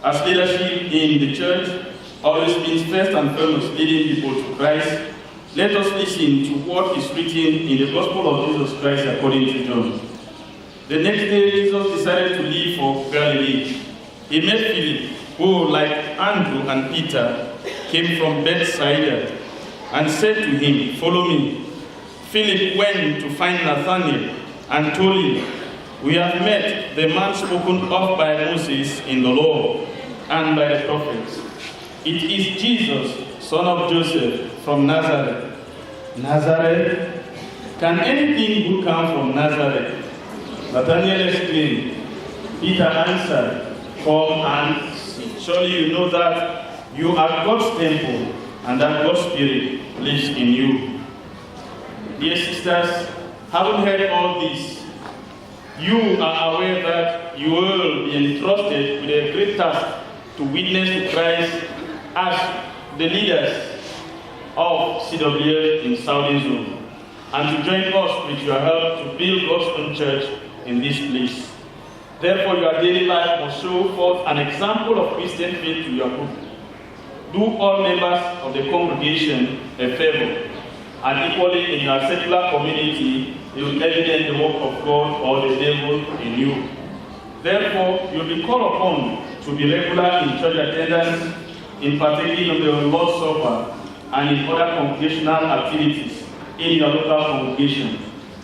As leadership in the church always means first and foremost leading people to Christ, let us listen to what is written in the Gospel of Jesus Christ according to John. The next day, Jesus decided to leave for Galilee. He met Philip, who, like Andrew and Peter, came from Bethsaida, and said to him, "Follow me." Philip went to find Nathanael and told him, "We have met the man spoken of by Moses in the law and by the prophets. It is Jesus, son of Joseph, from Nazareth." Nazareth? Can anything good come from Nazareth? Nathanael exclaimed. Peter answered, "Come and see. Surely you know that you are God's temple, and that God's Spirit lives in you." Dear sisters, having heard all this, you are aware that you will be entrusted with a great task to witness to Christ as the leaders of CWF in Southern Zone, and to join us with your help to build God's own church in this place. Therefore, your daily life must show forth an example of Christian faith to your group. Do all members of the congregation a favor, and equally in your secular community, you will evidence the work of God or the devil in you. Therefore, you will be called upon to be regular in church attendance, in partaking of the Lord's Supper, and in other congregational activities in your local congregation,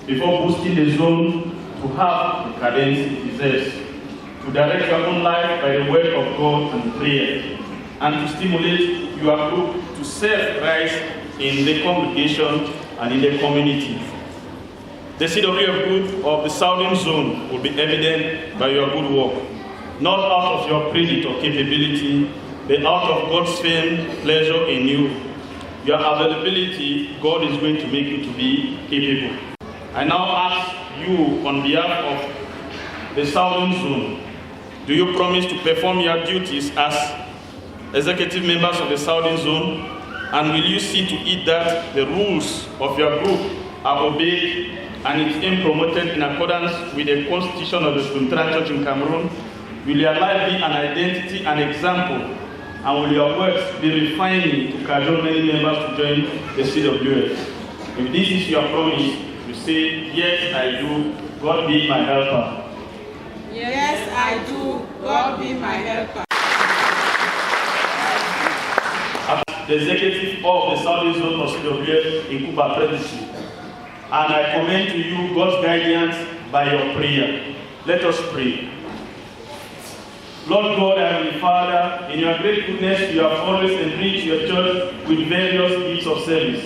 before boosting the zone to have the cadence it deserves, to direct your own life by the word of God and prayer, and to stimulate your group to serve Christ in the congregation and in the community. The CWF group of the Southern Zone will be evident by your good work, not out of your credit or capability, but out of God's fame, pleasure in you. Your availability, God is going to make you to be capable. I now ask you on behalf of the Southern Zone, do you promise to perform your duties as executive members of the Southern Zone? And will you see to it that the rules of your group are obeyed and its aim promoted in accordance with the constitution of the Lutheran Church in Cameroon? Will your life be an identity and example? And will your works be refining to cajole many members to join the CWF? If this is your promise, you say, "Yes, I do. God be my helper." Yes, I do. God be my helper. The executive of the Southern Zone of CWF in Cuba Presidency, and I commend to you God's guidance by your prayer. Let us pray. Lord God, Heavenly Father, in your great goodness, you have always enriched your church with various gifts of service.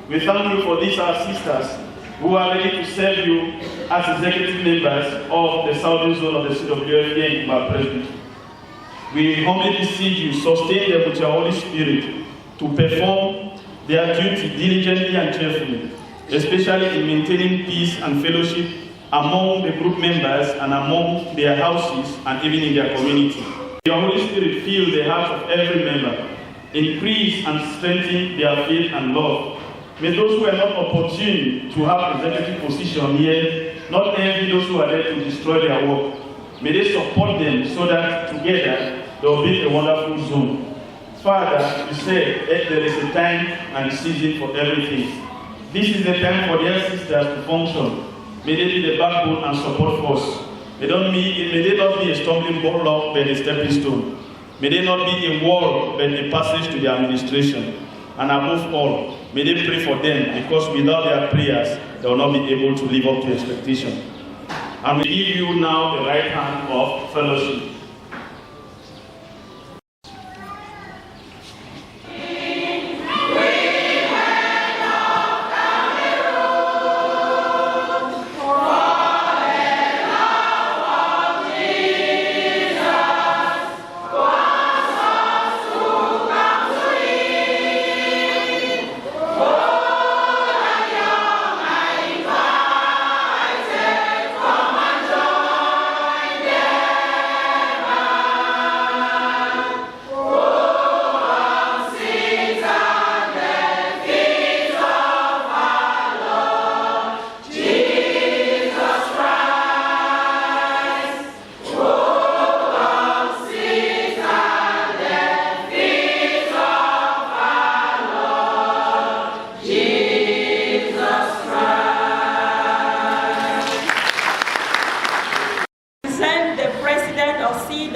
We thank you for these our sisters who are ready to serve you as executive members of the Southern Zone of the CWF here in Cuba Presidency. We humbly beseech you, sustain them with your Holy Spirit to perform their duty diligently and cheerfully, especially in maintaining peace and fellowship among the group members and among their houses and even in their community. Your Holy Spirit fill the heart of every member, increase and strengthen their faith and love. May those who are not opportune to have executive position here not envy those who are there to destroy their work. May they support them so that together they will build a wonderful zone. Father, you said there is a time and a season for everything. This is the time for their sisters to function. May they be the backbone and support force. May they not be a stumbling block but a stepping stone. May they not be a wall but a passage to their administration. And above all, may they pray for them, because without their prayers, they will not be able to live up to expectation. And we give you now the right hand of fellowship.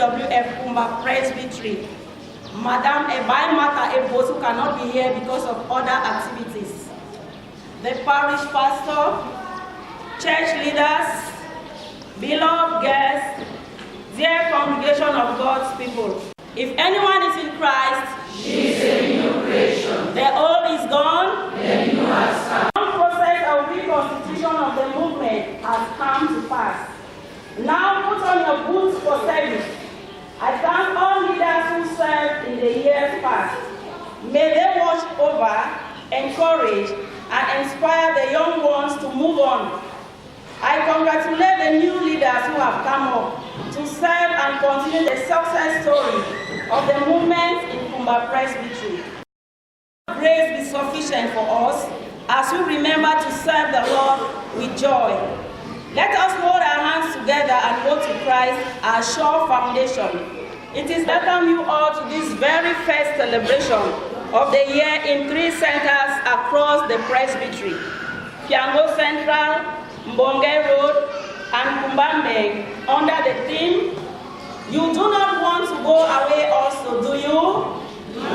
PWF Kumba Presbytery. Madam Ebaimata Ebosu cannot be here because of other activities. The parish pastor, church leaders, beloved guests, dear congregation of God's people. If anyone is in Christ, He is a new creation. the old is gone, The new has come. the process of reconstitution of the movement has come to pass. Now put on your boots for service. I thank all leaders who served in the years past. May they watch over, encourage, and inspire the young ones to move on. I congratulate the new leaders who have come up to serve and continue the success story of the movement in Kumba Presbytery. Grace be sufficient for us as we remember to serve the Lord with joy. Let us hold our hands together and go to Christ, our sure foundation. It is welcome you all to this very first celebration of the year in 3 centers across the presbytery: Kiango Central, Mbonge Road, and Kumbambeng, under the theme, "You do not want to go away also, do you?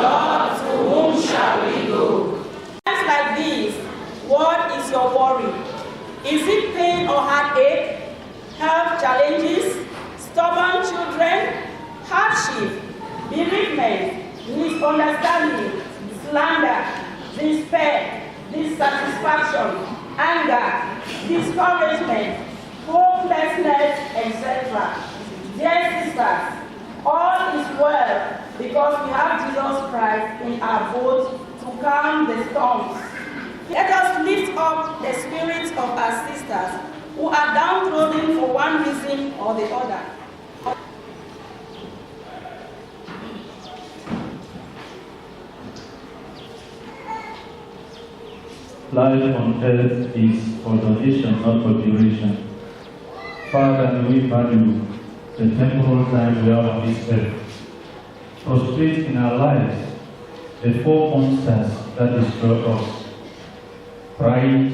Lord, to whom shall we go?" Times like these, what is your worry? Is it pain or heartache, health challenges, stubborn children, hardship, bereavement, misunderstanding, slander, despair, dissatisfaction, anger, discouragement, hopelessness, etc.? Dear sisters, all is well because we have Jesus Christ in our boat to calm the storms. Let us lift up the spirits of our sisters who are downtrodden for one reason or the other. Life on earth is for donation, not for duration. Father, we value the temporal time we have on this earth. Prostrate in our lives the 4 monsters that destroy us. Pride,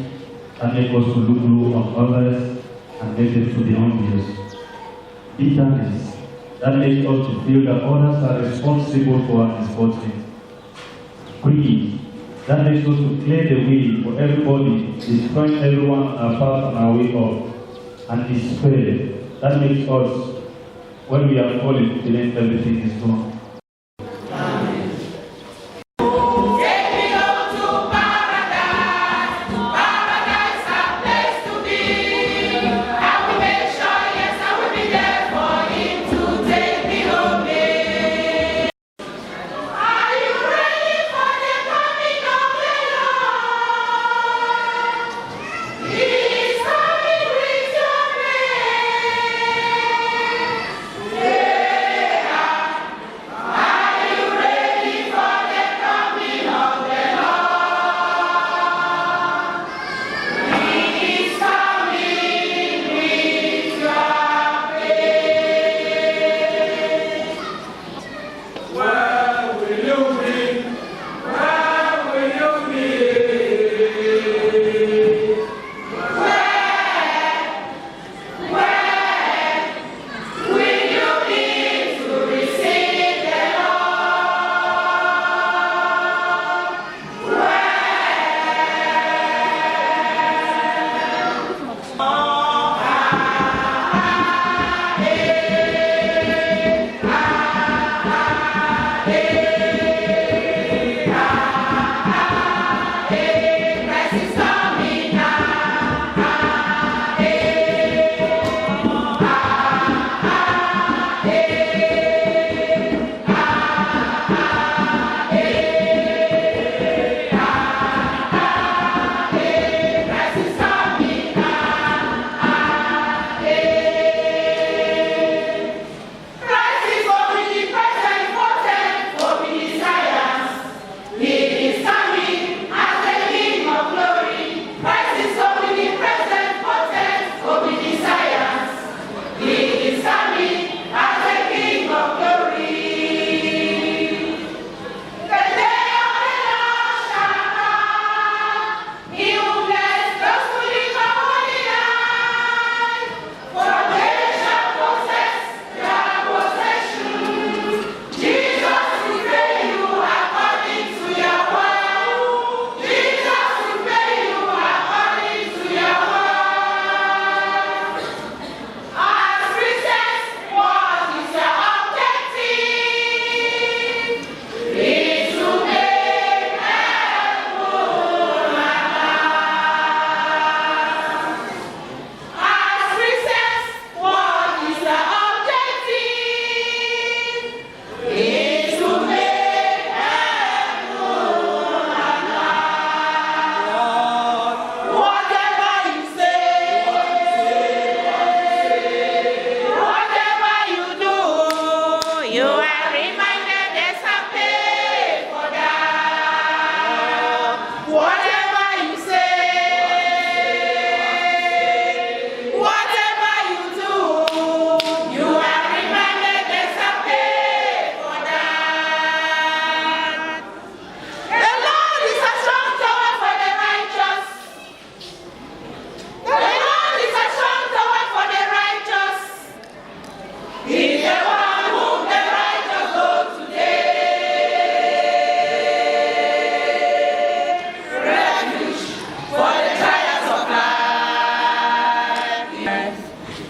that makes us to look low on others and make them to be envious. Bitterness, that makes us to feel that others are responsible for our misfortune. Greed, that makes us to clear the way for everybody, destroying everyone apart on our way up. And despair, that makes us, when we are falling, feeling everything is gone.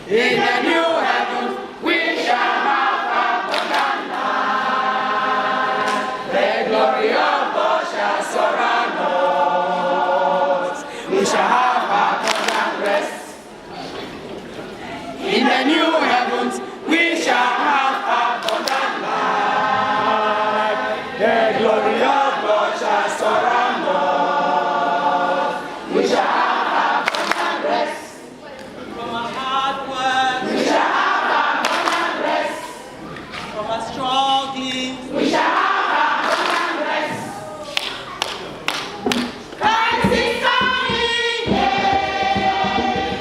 In the new heavens we shall have abundant life. The glory of God shall surround us. We shall have abundant rest. In the new heavens we shall have abundant life. The glory of God shall surround us. We shall have abundant rest. From our hard work, We shall have abundant rest. from our struggling, We shall have abundant rest. Christ is coming, yeah.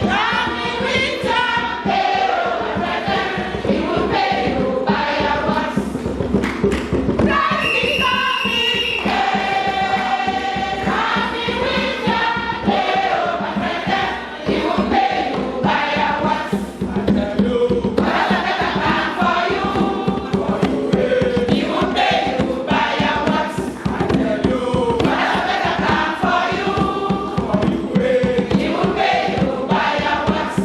Coming return, yeah. My brethren, He will pay you by your works. Christ is coming, yeah. Coming return, yeah. My brethren, He will pay you by your works. God has a better plan for you. He will pay you by your works. God has a better plan for you. He will pay you by your works.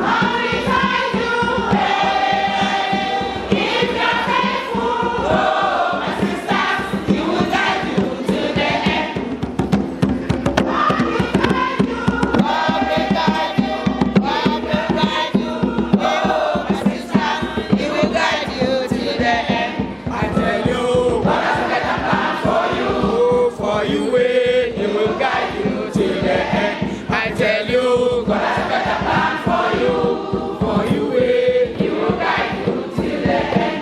How beside you, if you're faithful, oh my sisters, He will guide you to the end. How beside you, God will guide you, God will guide you, oh my sisters, He will guide you to the end. I tell you, God has a better plan for you. for you wait, He will guide you to the end. I tell you, God has a better plan for you. for you wait. He will guide you to the end.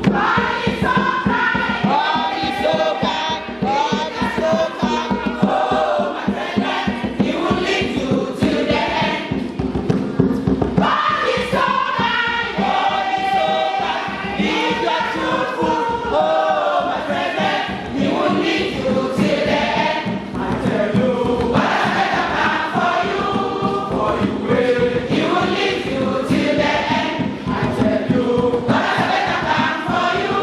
God is so kind. God is so kind, God is so kind. Oh, my brethren, He will lead you to the end. God is so kind. God is so kind. If you're truthful, oh, my brethren, He will lead you to the end. I tell you, God has a better plan for you. He will lead you to the end. I tell you, God has a better plan for you.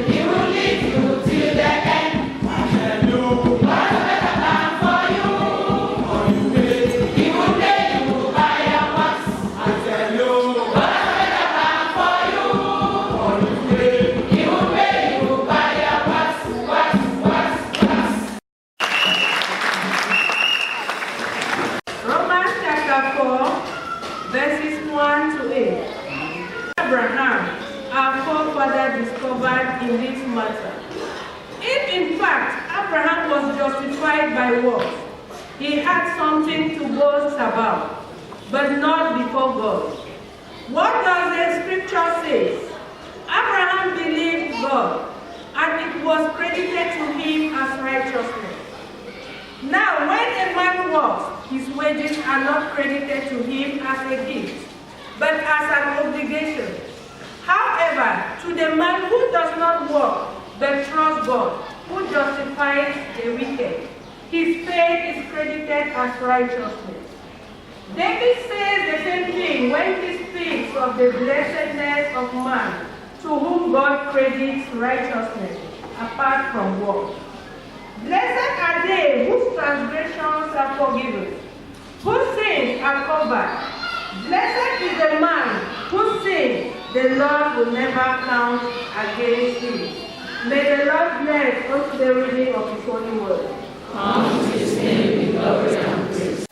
He will lead you to the end. I tell you, God has a better plan for you. He will pay you by your works. I tell you, God has a better plan for you. He will pay you by your works. Romans chapter 4, verses 1 to 8. Abraham, our forefather, discovered in this matter. If in fact Abraham was justified by works, he had something to boast about, but not before God. What does the scripture say? Abraham believed God, and it was credited to him as righteousness. Now, when a man works, his wages are not credited to him as a gift, but as an obligation. However, to the man who does not work, but trusts God, who justifies the wicked, his faith is credited as righteousness. David says the same thing when he speaks of the blessedness of man, to whom God credits righteousness, apart from work. Blessed are they whose transgressions are forgiven, whose sins are covered. Blessed is the man whose sins the Lord will never count against him. May the Lord bless unto the reading of His holy word. Come to His name in glory and praise.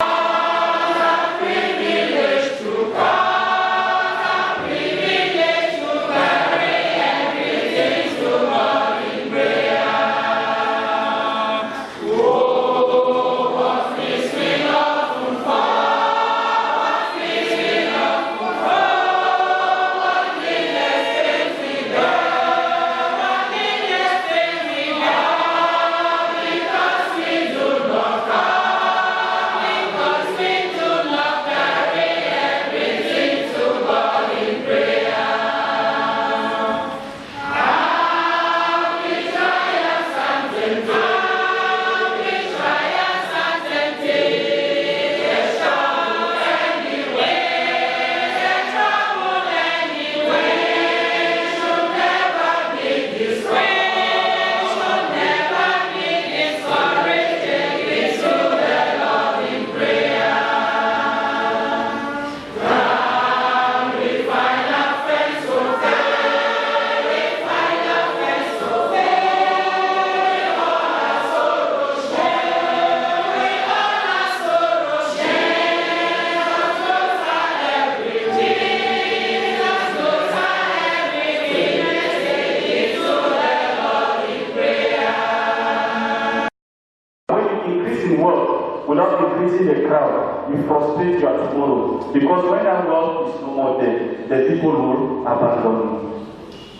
facing the crowd, you frustrate your tomorrow. Because when that wealth is no more there, the people will abandon you.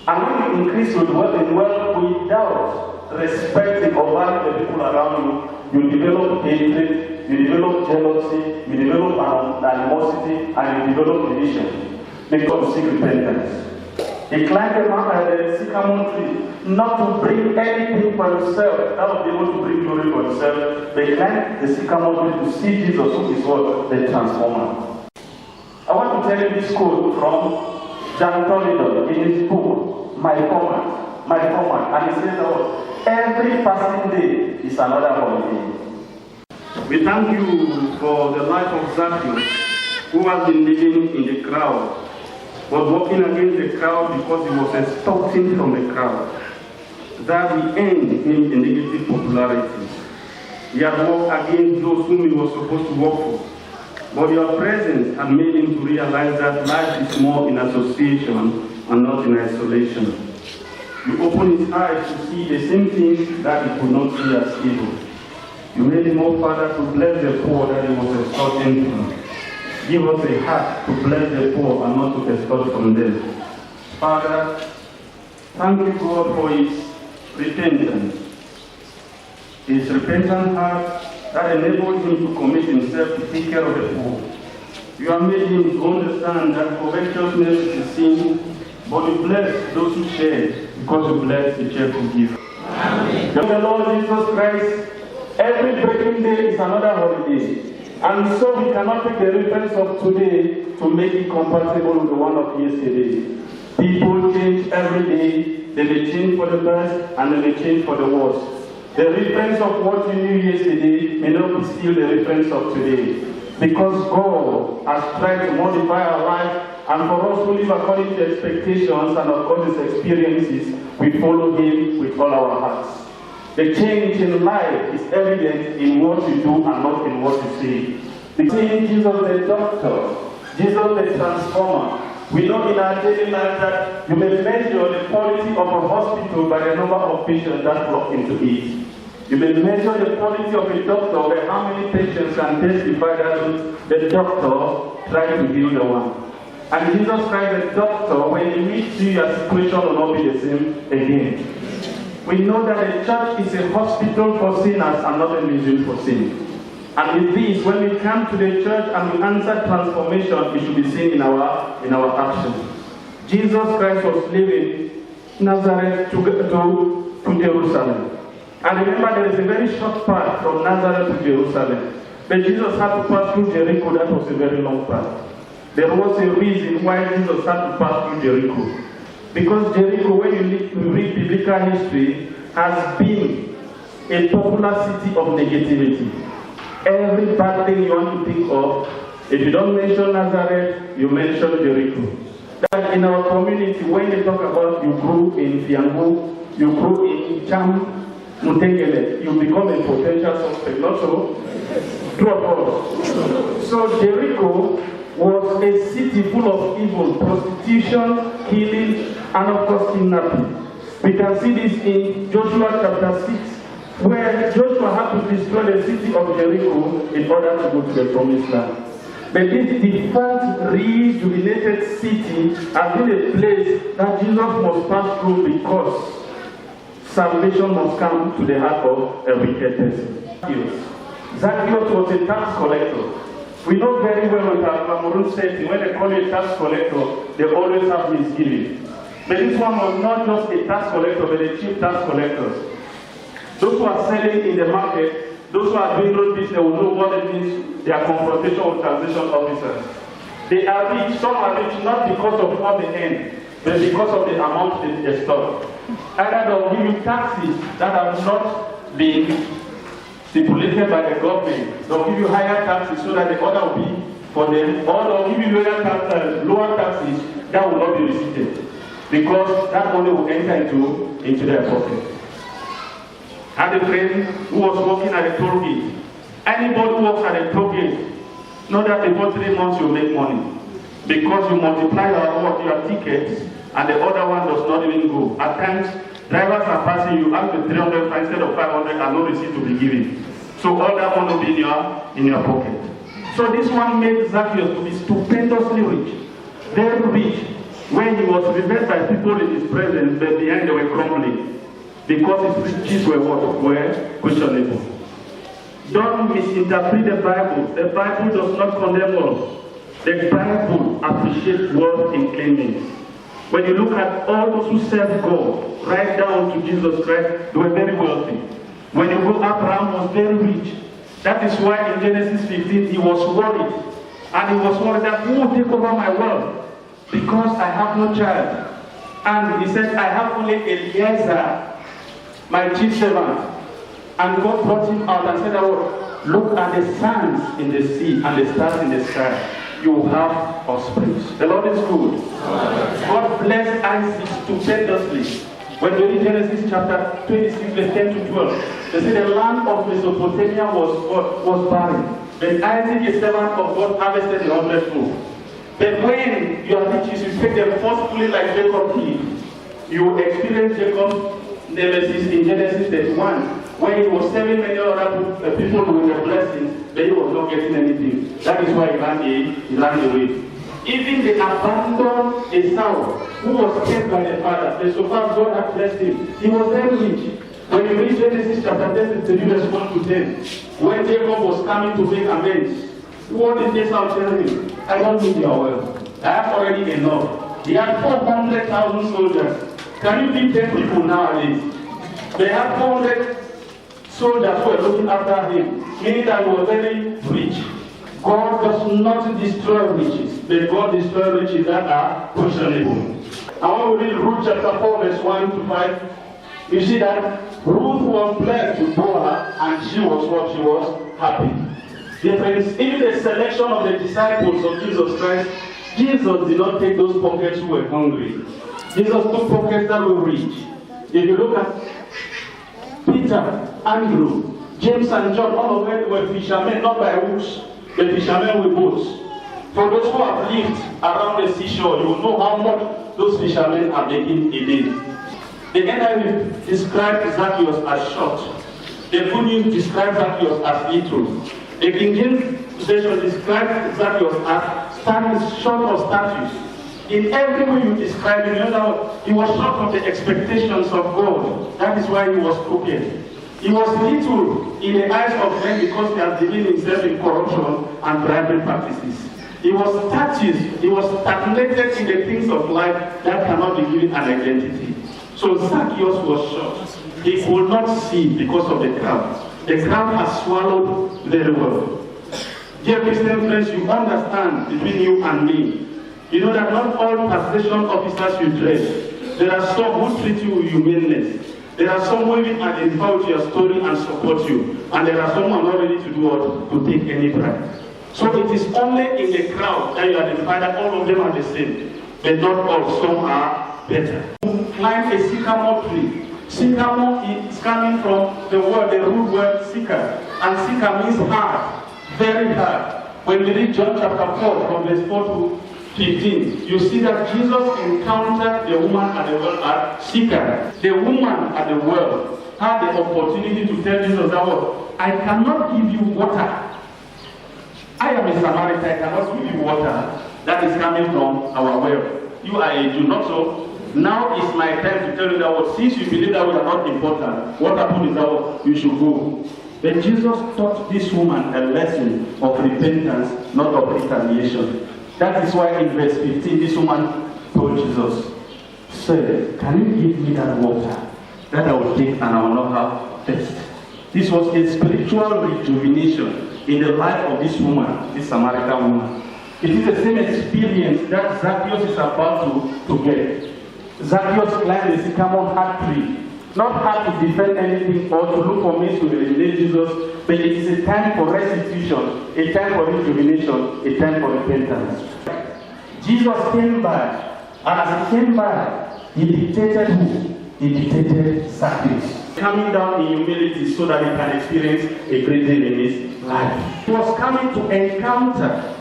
And when you increase with wealth without respecting or valuing the people around you, you develop hatred, you develop jealousy, you develop animosity, and you develop division. Because you seek repentance. He climbed the sycamore tree not to bring anything for himself, not to be able to bring glory for himself. They climbed the sycamore tree to see Jesus, who is what? The transformer. I want to tell you this quote from John Toledo in his book, My Format. And he says that every passing day is another holiday. We thank you for the life of Zacchaeus, who has been living in the crowd, was walking against the crowd because he was extorting from the crowd. That will end him in negative popularity. He had walked against those whom he was supposed to work for. But your presence had made him to realize that life is more in association and not in isolation. You opened his eyes to see the same things that he could not see as evil. You made him, oh Father, to bless the poor that he was extorting from. Give us a heart to bless the poor and not to extort from them. Father, thank you, God, for his repentance. His repentant heart that enabled him to commit himself to take care of the poor. You have made him to understand that covetousness is a sin, but you bless those who share because you bless the cheerful giver. Amen. The Lord Jesus Christ, every breaking day is another holiday. And so we cannot take the reference of today to make it compatible with the one of yesterday. People change every day. They may change for the best and they may change for the worst. The reference of what you knew yesterday may not be still the reference of today. Because God has tried to modify our life, and for us who live according to expectations and of God's experiences, we follow Him with all our hearts. The change in life is evident in what you do and not in what you say. The same Jesus the doctor, Jesus the transformer. We know in our daily life that you may measure the quality of a hospital by the number of patients that flock into it. You may measure the quality of a doctor by how many patients can testify that the doctor tried to heal the one. And Jesus Christ, the doctor, when he meets you, your situation will not be the same again. We know that the church is a hospital for sinners and not a museum for sin. And with this, when we come to the church and we answer transformation, it should be seen in our actions. Jesus Christ was leaving Nazareth to Jerusalem. And remember, there is a very short path from Nazareth to Jerusalem. But Jesus had to pass through Jericho. That was a very long path. There was a reason why Jesus had to pass through Jericho. Because Jericho, when you read biblical history, has been a popular city of negativity. Every bad thing you want to think of, if you don't mention Nazareth, you mention Jericho. That in our community, when they talk about you grew in Fiango, you grew in Cham, Mutengele, you become a potential suspect. Not so? True or false? So Jericho was a city full of evil, prostitution, killing, and of course kidnapping. We can see this in Joshua chapter 6, where Joshua had to destroy the city of Jericho in order to go to the promised land. But this defunct, rejuvenated city has been a place that Jesus must pass through because salvation must come to the heart of a wicked person. Zacchaeus was a tax collector. We know very well with our Cameroon setting, when they call you a tax collector, they always have misgiving. But this one was not just a tax collector, but a chief tax collector. Those who are selling in the market, those who are doing road business will know what it means, their confrontation with taxation officers. They are rich, some are rich not because of what they earn, but because of the amount they extort. Either they'll give you taxes that have not been stipulated by the government. They'll give you higher taxes so that the order will be for them, or they'll give you lower taxes that will not be received, because that money will enter into their pocket. I had a friend who was working at a toll gate. Anybody who works at a toll gate know that before 3 months you make money, because you multiply your tickets and the other one does not even go. At times, drivers are passing you up to 300 instead of 500 and no receipt to be given. So So all that money will be in your pocket. So this one made Zacchaeus to be stupendously rich, very rich. When he was revered by people in his presence, but behind they were grumbling, because his riches were what? Were questionable. Don't misinterpret the Bible. The Bible does not condemn us. The Bible appreciates wealth in claiming. When you look at all those who serve God, right down to Jesus Christ, they were very wealthy. When you go, Abraham was very rich. That is why in Genesis 15 he was worried. And he was worried that who will take over my wealth? Because I have no child. And he said, I have only Eliezer, my chief servant. And God brought him out and said, oh, look at the sands in the sea and the stars in the sky. You will have offspring. The Lord is good. God blessed Isaac stupendously. When we read Genesis chapter 26, verse 10 to 12, they say the land of Mesopotamia was barren. Then Isaac, a servant of God, harvested 100-fold. But when your riches, you take them forcefully like Jacob did, you experience Jacob's nemesis in Genesis 31, when he was serving many other people with the blessings, but he was not getting anything. That is why he ran away. Even they abandoned Esau, who was kept by the father. And so far God had blessed him. He was very rich. When you read Genesis chapter 10, verse 1 to 10, when Jacob was coming to make amends, what did Esau tell him? I don't need your wealth. I have already enough. He had 400,000 soldiers. Can you beat 10 people nowadays? They had 400 soldiers who were looking after him, meaning that he was very rich. God does not destroy riches, but God destroys riches that are questionable. And when we read Ruth chapter 4, verse 1 to 5, you see that Ruth was blessed with Boaz, and she was what? She was happy. Dear friends, even the selection of the disciples of Jesus Christ, Jesus did not take those pockets who were hungry. Jesus took pockets that were rich. If you look at Peter, Andrew, James and John, all of them were fishermen, not by hooks, but fishermen with boats. For those who have lived around the seashore, you will know how much those fishermen are making a day. The NIV described Zacchaeus as short. The Good News described Zacchaeus as little. The King James version described Zacchaeus as short of status. In every way you describe him, you know, he was short of the expectations of God. That is why he was crooked. He was little in the eyes of men because he had dealing himself in corruption and bribery practices. He was stagnated in the things of life that cannot be given an identity. So Zacchaeus was short. He could not see because of the crowd. The crowd has swallowed very well. Dear Christian friends, you understand between you and me. You know that not all taxation officers you dress. There are some who treat you with humaneness. There are some who even identify with your story and support you. And there are some who are not ready to do what? To take any bribe. So it is only in the crowd that you identify that all of them are the same. But not all. Some are better. Climb a sycamore tree. Sycamore is coming from the root word sycamore. And sycamore means hard. Very hard. When we read John chapter 4 from verse 4 to 15, you see that Jesus encountered the woman at the well at Sychar. The woman at the well had the opportunity to tell Jesus that I cannot give you water. I am a Samaritan, I cannot give you water that is coming from our well. You are a Jew, not so. Now is my time to tell you that since you believe that we are not important, what happened is that you should go. Then Jesus taught this woman a lesson of repentance, not of retaliation. That is why in verse 15, this woman told Jesus, Sir, can you give me that water that I will take and I will not have thirst? This was a spiritual rejuvenation in the life of this woman, this Samaritan woman. It is the same experience that Zacchaeus is about to get. Zacchaeus climbed the sycamore tree, not hard to defend anything or to look for means to eliminate Jesus, but it is a time for restitution, a time for rejuvenation, a time for repentance. Jesus came by, and as he came by, he dictated who? He dictated Zacchaeus. Coming down in humility so that he can experience a great day in his life. He was coming to encounter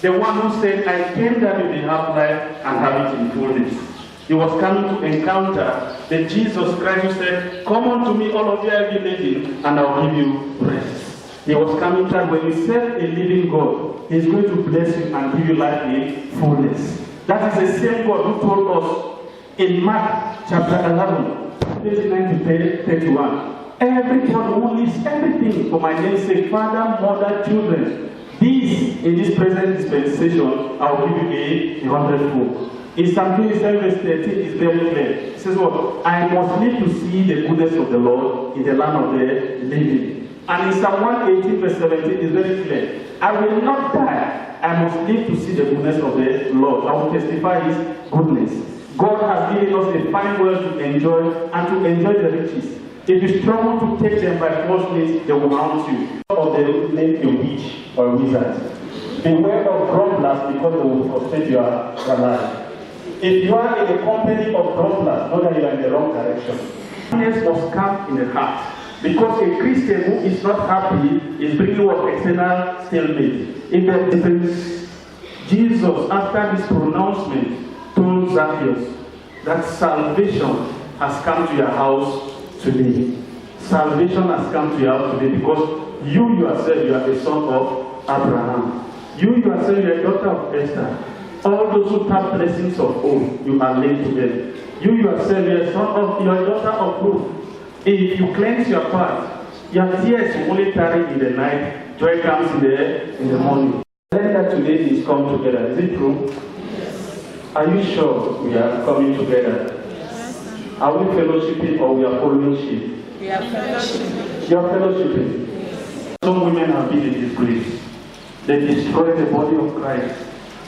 the one who said, I came that you may have life and have it in fullness. He was coming to encounter the Jesus Christ who said, come unto me, all of you heavy laden, and I will give you rest. He was coming that when you serve a living God, He's going to bless you and give you life in fullness. That is the same God who told us in Mark chapter 11, 29 to 31. Everyone who leaves everything for my name's sake, father, mother, children, these in this present dispensation, I will give you a hundredfold. In Psalm 27 verse 13 is very clear. It says what? I must live to see the goodness of the Lord in the land of the living. And in Psalm 118 verse 17 is very clear. I will not die. I must live to see the goodness of the Lord. I will testify His goodness. God has given us a fine world to enjoy and to enjoy the riches. If you struggle to take them by false means, they will haunt you. Or they will name a witch or a wizard. Beware of grumblers because they will frustrate your life. If you are in a company of grumblers, know that you are in the wrong direction. Happiness must come in the heart. Because a Christian who is not happy is bringing what external stalemate. In the difference, Jesus, after this pronouncement, told Zacchaeus that salvation has come to your house today. Salvation has come to your house today because you yourself, you are the son of Abraham. You yourself, you are a daughter of Esther. All those who have blessings of old, you are linked to them. You yourself, you are a daughter of Ruth. If you cleanse your path, your tears will only tarry in the night, joy comes in the morning. Then that today is come together. Is it true? Yes. Are you sure we are coming together? Yes. Are we fellowshipping or we are following sheep? We are fellowshipping. You are fellowshipping. Yes. Some women have been in disgrace. They destroy the body of Christ.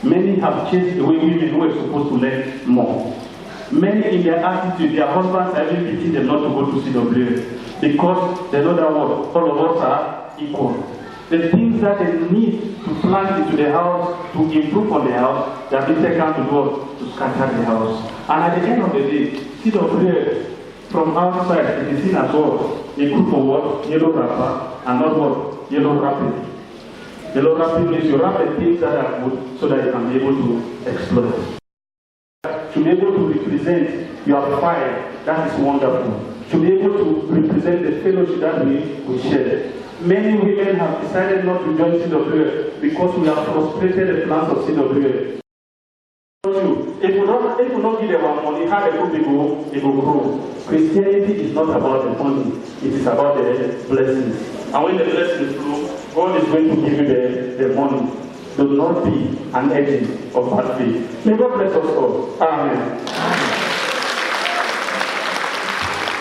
Many have chased away women who are supposed to learn more. Many in their attitude, their husbands are even teaching them not to go to CWA because they know that what all of us are equal. The things that they need to plant into the house, to improve on the house, they have been taken to do to scatter the house. And at the end of the day, CWA from outside it is seen as what a group of what yellow wrapper and not what yellow wrapping. Yellow wrapping means you wrap the things that are good so that you can be able to exploit. To be able to represent your fire, that is wonderful. To be able to represent the fellowship that we share. Many women have decided not to join CWA because we have frustrated the plans of CWA. If we don't give them our money, how the people will grow. Christianity is not about the money, it is about the blessings. And when the blessings flow, God is going to give you the money. Do not be an agent of bad faith. May God bless us all. Amen.